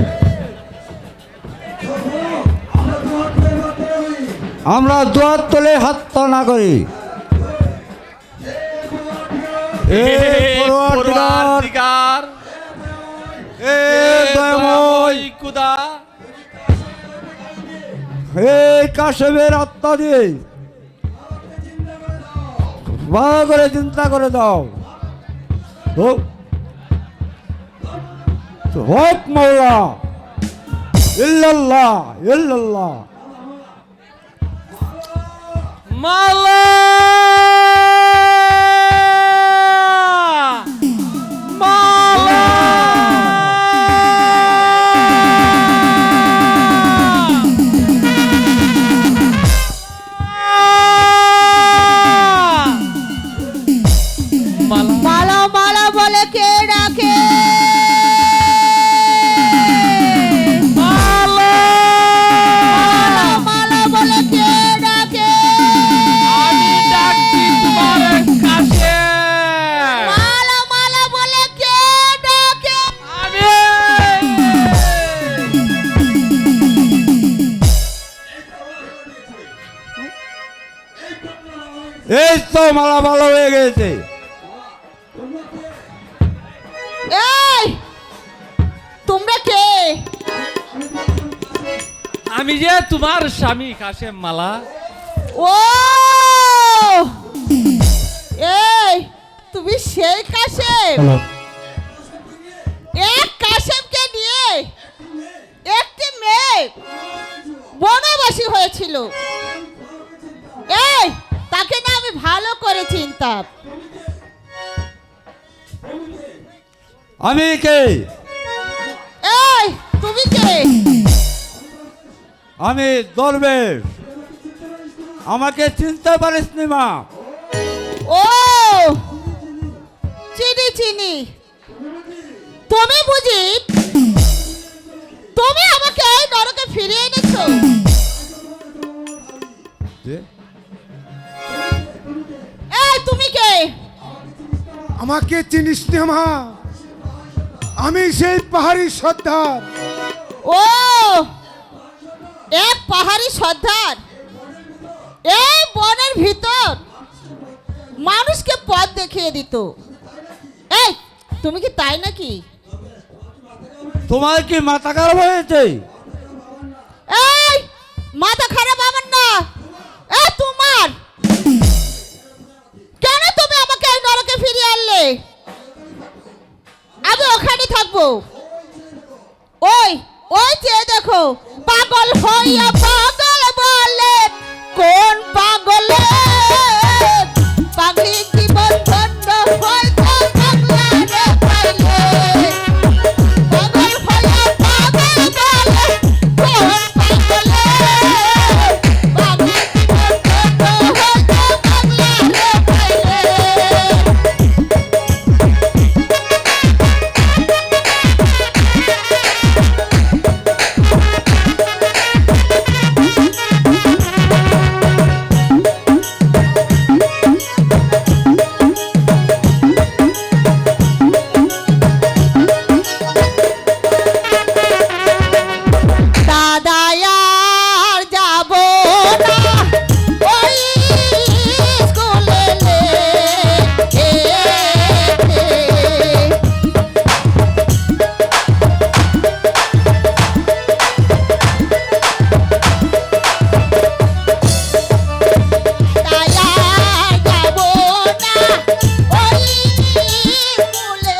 আমরা দুয়ার তলে হাত না করি। এ পরওয়ারদিগার, এ দয়াময়, খুদা, হে কাশেমের আত্মা দিয়ে ভালো করে চিন্তা করে দাও। হোক হোক মৌলা, ইল্লাল্লাহ ইল্লাল্লাহ। মালা মালা মালা মালা বলে কে ডাকে? মালা মালা বলে কে ডাকে? আমি ডাকছি তোমার কাছে। মালা মালা বলে কে ডাকে? আমি এই তো মালা ভালো হয়ে গেছে। এই তোমরা কে? আমি যে তোমার স্বামী কাশেম মালা। ও এই তুমি সেই কাশেম? এক কাশেমকে নিয়ে একটি মেয়ে বনবাসী হয়েছিল। এই তাকে না আমি ভালো করে চিনতাম। আমি কে? এই তুমি কে? আমি দরবেশ, আমাকে চিনতে পারিস নি মা? ও চিনি চিনি। তুমি বুঝি তুমি আমাকে এই নরকে ফিরিয়ে এনেছো? এই তুমি কে? আমাকে চিনিস না মা? আমি সেই পাহাড়ি সর্দার। ও এক পাহাড়ি সর্দার এই বনের ভিতর মানুষকে পথ দেখিয়ে দিত। এই তুমি কি তাই নাকি? তোমার কি মাথা খারাপ হয়েছে? এই মাথা খারাপ আমার না, এই তোমার। কেন তুমি আমাকে এই নরকে ফিরিয়ে আনলে? আমি ওখানে থাকবো। ওই ওই চেয়ে দেখো, পাগল হইয়া পাগল বলে কোন পাগলে পাগলি জীবন ধন্য হয়তো পাগলারে পাইলে। পাগল হইয়া পাগল বলে কোন পাগলে পাগলি জীবন ধন্য হয়তো পাগলারে পাইলে। দাদায়ার যাব না ওই স্কুলে দাদায়ার যাব না ওই স্কুলে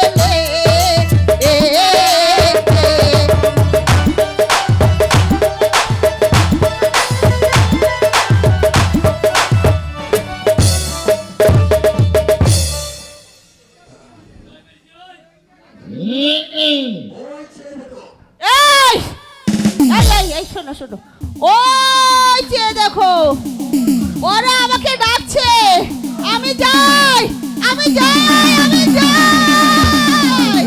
এই এই এই শোনো শোনো, ওই যে দেখো ওরা আমাকে ডাকছে। আমি যাই আমি যাই আমি যাই।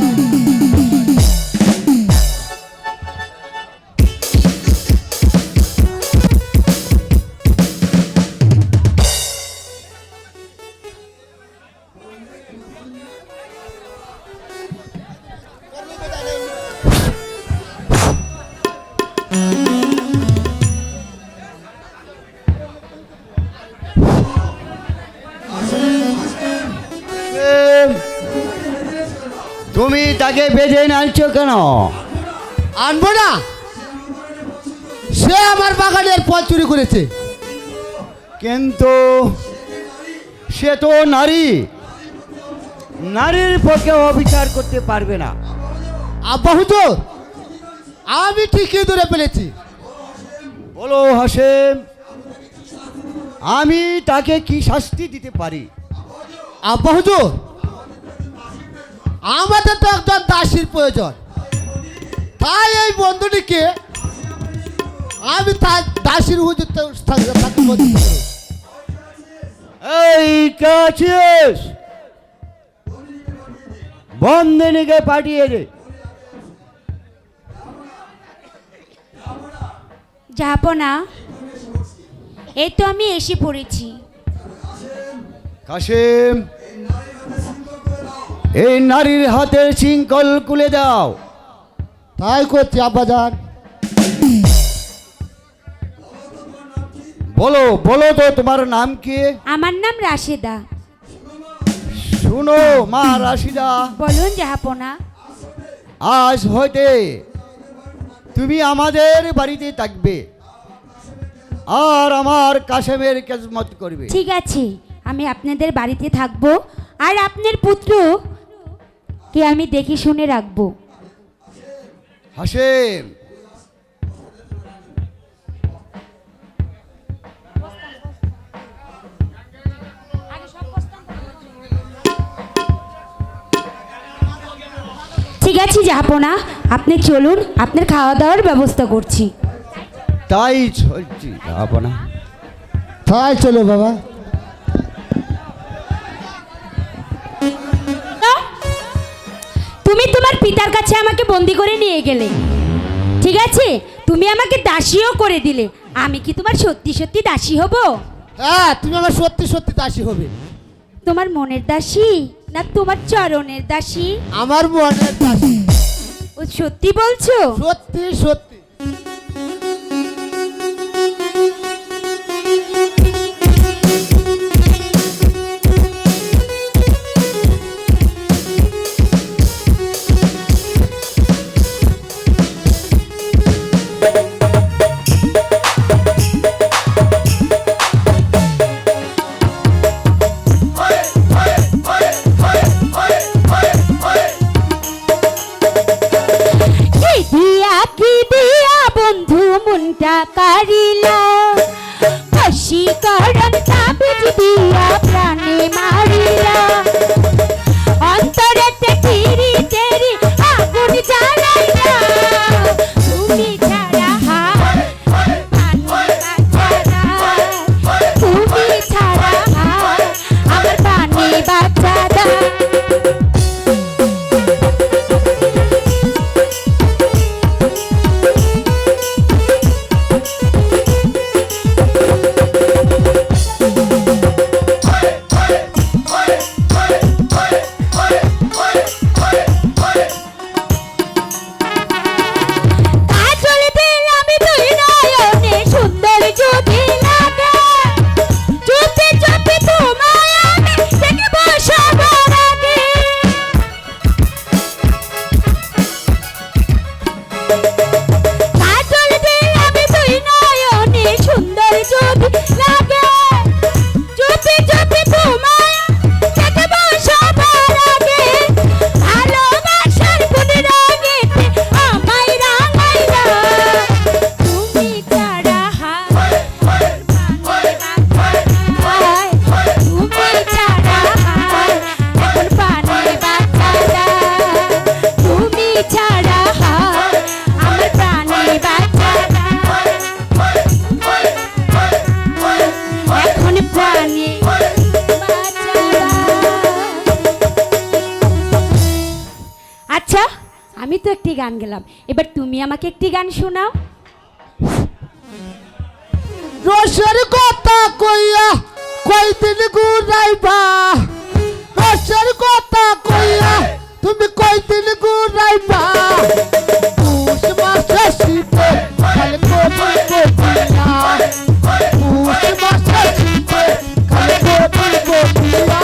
তুমি তাকে বেঁধে আনছো কেন? আনবো না, সে আমার বাগানের ফল চুরি করেছে। কিন্তু সে তো নারী, নারীর পক্ষে অবিচার করতে পারবে না। আব্বা হুজুর, আমি ঠিকই ধরে ফেলেছি। বলো হাসেম, আমি তাকে কি শাস্তি দিতে পারি? আব্বা হুজুর, আমাদের তো একজন দাসীর প্রয়োজন, তাই এই বন্ধুটিকে আমি তার দাসীর হুজুর তাকে বন্দি করব। এই কাছিস, বন্ধনীকে পাঠিয়ে দে। যাবো না, এই তো আমি এসে পড়েছি। কাসেম, এই নারীর হাতের শৃঙ্খল খুলে দাও। তাই করছি আব্বাজান। বলো বলো তো তোমার নাম কি? আমার নাম রাশেদা। শুনো মা রাশিদা, বলুন জাহাপনা। আজ হইতে তুমি আমাদের বাড়িতে থাকবে আর আমার কাসেমের খেদমত করবে। ঠিক আছে, আমি আপনাদের বাড়িতে থাকবো আর আপনার পুত্র কে আমি দেখে শুনে রাখবো। হাসেম, ঠিক আছে জাহাপনা, আপনি চলুন, আপনার খাওয়া দাওয়ার ব্যবস্থা করছি। তাই চলছি আপনা। তাই চলো বাবা। তুমি তোমার পিতার কাছে আমাকে বন্দি করে নিয়ে গেলে, ঠিক আছে, তুমি আমাকে দাসীও করে দিলে। আমি কি তোমার সত্যি সত্যি দাসী হব? হ্যাঁ, তুমি আমার সত্যি সত্যি দাসী হবে। তোমার মনের দাসী না তোমার চরণের দাসী? আমার মনের দাসী। ও সত্যি বলছো? সত্যি সত্যি। কি দিয়া বন্ধু মনটা কারিলা, বশীকরণ তাবিজ দিয়া প্রাণে মারিলা, অন্তরেতে তিরি তেরি আগুন জ্বালাইলা, তুমি ছাড়া হায় তুমি ছাড়া হায় আমার প্রাণে বাঁচাদা। আমি তো একটি গান গেলাম, এবার তুমি আমাকে একটি গান শোনাও। রসের কথা কইয়া কয়দিন ঘুরাইবা, রসের কথা কইয়া তুমি কয়দিন ঘুরাইবা, পুষ মাসে শীতে খালি কবি কবিয়া, পুষ মাসে শীতে খালি কবি কবিয়া।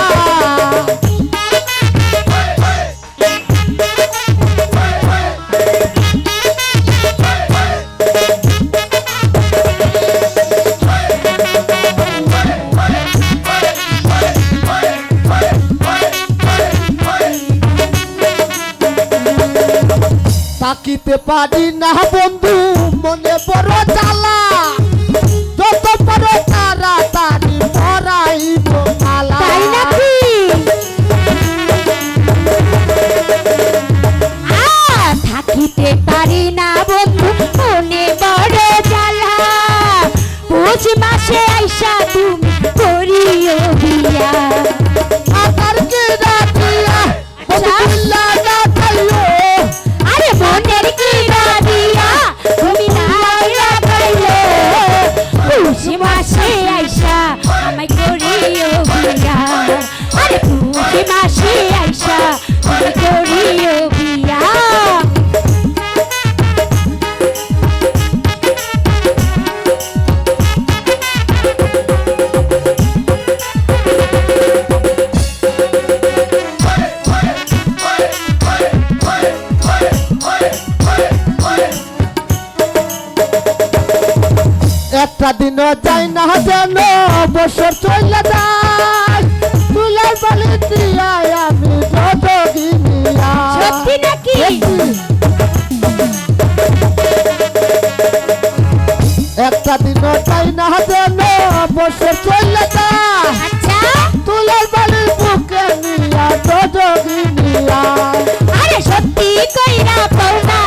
থাকিতে পারি না বন্ধু মনে বড় জ্বালা যত বড় তাড়াতাড়ি মরাইব মালা তাই নাকি থাকিতে পারি না বন্ধু মনে বড় জ্বালা পৌষ মাসে আইসা তুমি করিও বিয়া আকার কি রাখিয়া বন্ধুল্লা না খাইও আরে মনের কি দিয়া তুমি না খাইলে পৌষ মাসে আইসা আমায় করিও বিয়া আরে পৌষ মাসে আইসা আমায় করিও বিয়া একটা দিন যাই না যেন বছর চলে যায় তুলার বালি দিয়ায় আমি যোগিনিয়া সত্যি নাকি একটা দিন যাই না যেন বছর চলে যায় আচ্ছা তুলার বালি বুকে নিয়া যোগিনিয়া আরে সত্যি কইরা পাওনা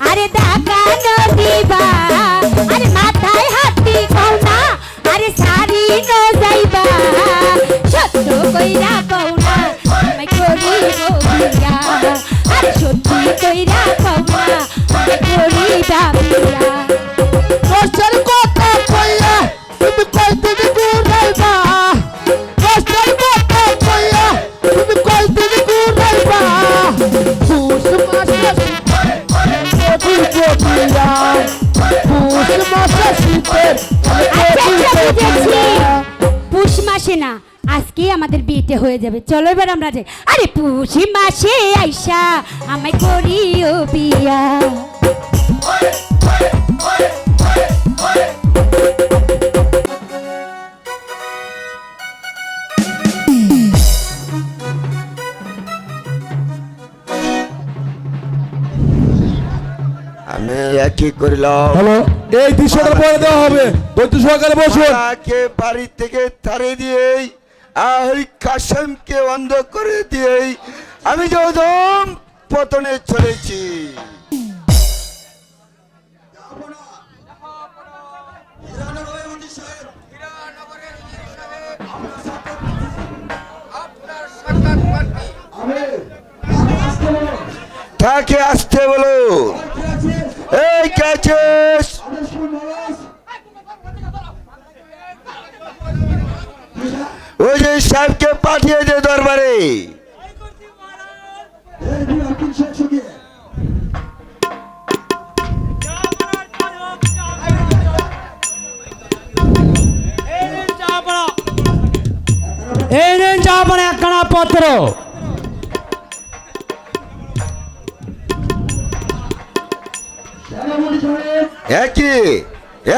আরে দাগা নদিবা আরে মাথায় হাতি পাওনা আরে সারি ন যাইবা সত্য কইরা পাওনা আমায় করিব বিয়া আরে সত্যি কইরা পাওনা আমায় করিবা বিয়া কষ্টের কথা কইয়া তুমি কয়দিন ঘুরাইবা কষ্টের কথা কইয়া তুমি কয়দিন ঘুরাইবা পুষ মাসে পুষ মাসে শীতের আচ্ছা বুঝেছি পুষ মাসে না আজকে আমাদের বিয়েটা হয়ে যাবে চলো এবার আমরা যাই আরে পুষ মাসে আইসা আমায় করিও বিয়া আমি একই করিলাম হ্যালো এই দৃশ্যটা পরে দেওয়া হবে ধৈর্য সহকারে বসুন তাকে বাড়ি থেকে তাড়িয়ে দিয়েই আর কাসেমকে অন্ধ করে দিয়েই আমি যদম পতনে চলেছি আপনার সাক্ষাৎ তাকে আসতে বলো এই কাছেস ওই যে সাহেবকে পাঠিয়ে দে দরবারে এই নেন যাবনা একখানা পত্র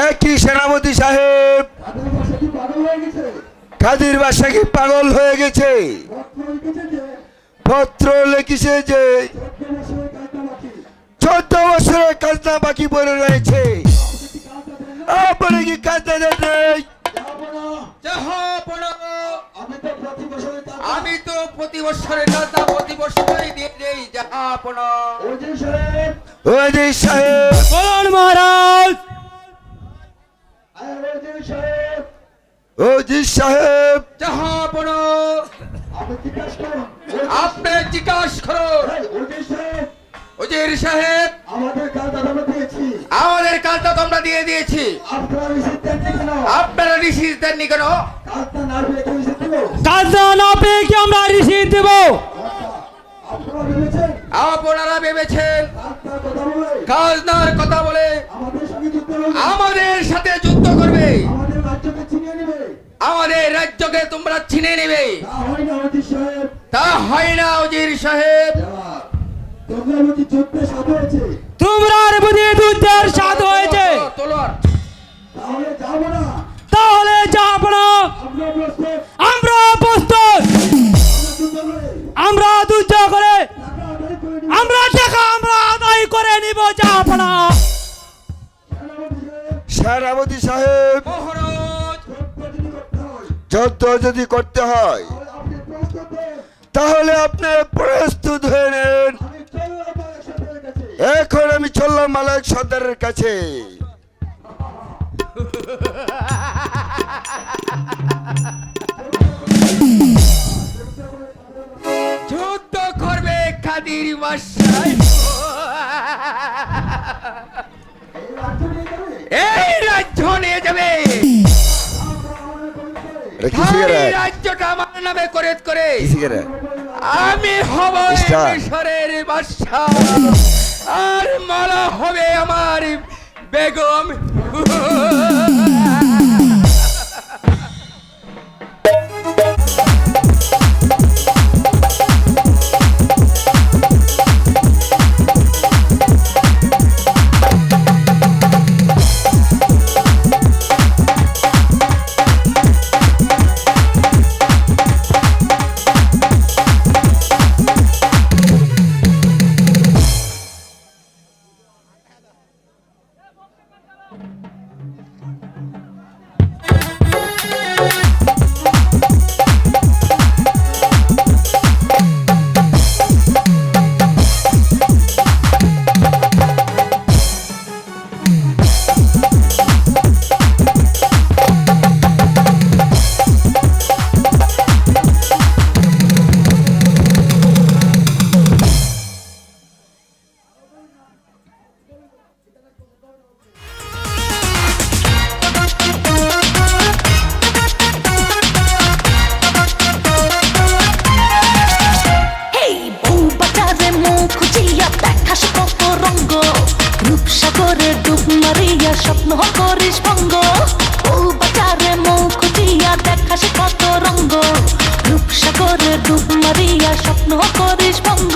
একই সেনাপতি সাহেব কাদির বাসা কি পাগল হয়ে গেছে পত্র লিখেছে যে 14 বছরের কাজনা বাকি পড়ে রয়েছে আপনি কি কাজনা দেন নাই জাহাপনা আমি তো প্রতি বছরের কাজটা প্রতি বছরই দিয়ে দেই জাহাপনা ওজি সাহেব বলুন মহারাজ ওজি সাহেব জাহাপনা আপনি জিজ্ঞাসা করুন উজির সাহেব আমাদের কাজটা তো আমরা দিয়ে দিয়েছি আপনারা রিসিভ দেননি কেন কাজটা না পেয়ে কি আমরা রিসিভ দেব আপনারা ভেবেছেন কাজনার কথা বলে আমাদের সাথে যুদ্ধ করবে আমাদের রাজ্যকে তোমরা ছিনে নেবে তা হয় না উজির সাহেব তোমরা বুঝি যুদ্ধের স্বাদ হয়েছে তলোয়ার তাহলে যাব না আমরা প্রস্তুত আমরা যুদ্ধ করে আমরা টাকা আমরা আদায় করে নিব যুদ্ধ যদি করতে হয় তাহলে আপনি প্রস্তুত হয়ে নেন। এখন আমি চললাম মালিক সর্দারের কাছে। যুদ্ধ করবে খাদির বাসায়। এই রাজ্য নিয়ে যাবে। এটা কি এই সিগারেট? রাজ্যটা আমার নামে করে কি সিগারেট? আমি হব এই মিস্টার। মিশরের বাদশা, আর মালা হবে আমার বেগম। এই বউ বাজারে মুখ খুঁজিয়া দেখাস কত রঙ্গ, রূপসাগরে ডুব মারিয়া স্বপ্ন করিস ভঙ্গ। বউ বাজারে মুখ খুঁজিয়া দেখাস কত রঙ্গ, রূপসাগরে ডুব মারিয়া স্বপ্ন করিস ভঙ্গ।